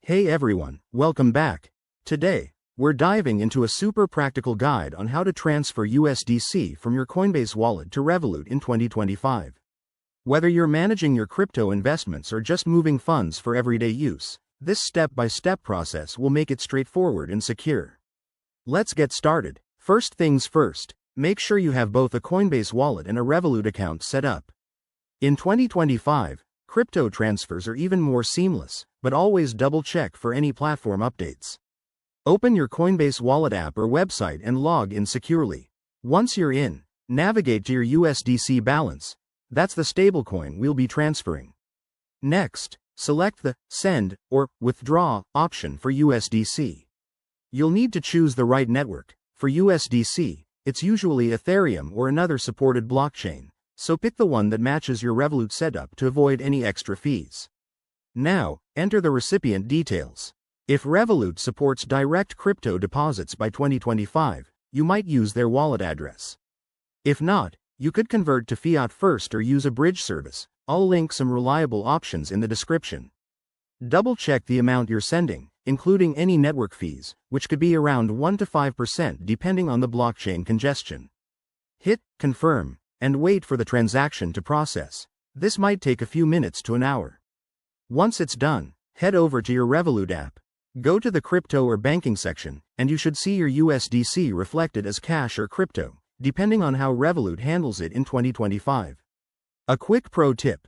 Hey everyone, welcome back. Today, we're diving into a super practical guide on how to transfer USDC from your Coinbase wallet to Revolut in 2025. Whether you're managing your crypto investments or just moving funds for everyday use, this step-by-step process will make it straightforward and secure. Let's get started. First things first, make sure you have both a Coinbase wallet and a Revolut account set up. In 2025, crypto transfers are even more seamless, but always double-check for any platform updates. Open your Coinbase Wallet app or website and log in securely. Once you're in, navigate to your USDC balance. That's the stablecoin we'll be transferring. Next, select the Send or Withdraw option for USDC. You'll need to choose the right network. For USDC, it's usually Ethereum or another supported blockchain, so pick the one that matches your Revolut setup to avoid any extra fees. Now, enter the recipient details. If Revolut supports direct crypto deposits by 2025, you might use their wallet address. If not, you could convert to fiat first or use a bridge service. I'll link some reliable options in the description. Double-check the amount you're sending, including any network fees, which could be around 1 to 5% depending on the blockchain congestion. Hit Confirm, and wait for the transaction to process. This might take a few minutes to an hour. Once it's done, head over to your Revolut app. Go to the crypto or banking section, and you should see your USDC reflected as cash or crypto, depending on how Revolut handles it in 2025. A quick pro tip: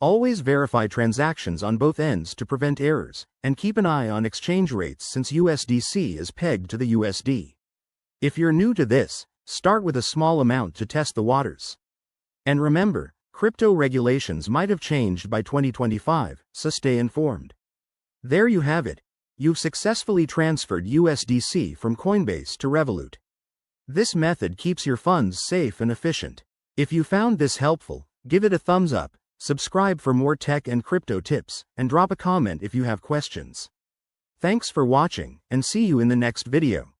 always verify transactions on both ends to prevent errors, and keep an eye on exchange rates since USDC is pegged to the USD. If you're new to this, start with a small amount to test the waters. And remember, crypto regulations might have changed by 2025, so stay informed. There you have it. You've successfully transferred USDC from Coinbase to Revolut. This method keeps your funds safe and efficient. If you found this helpful, give it a thumbs up, subscribe for more tech and crypto tips, and drop a comment if you have questions. Thanks for watching, and see you in the next video.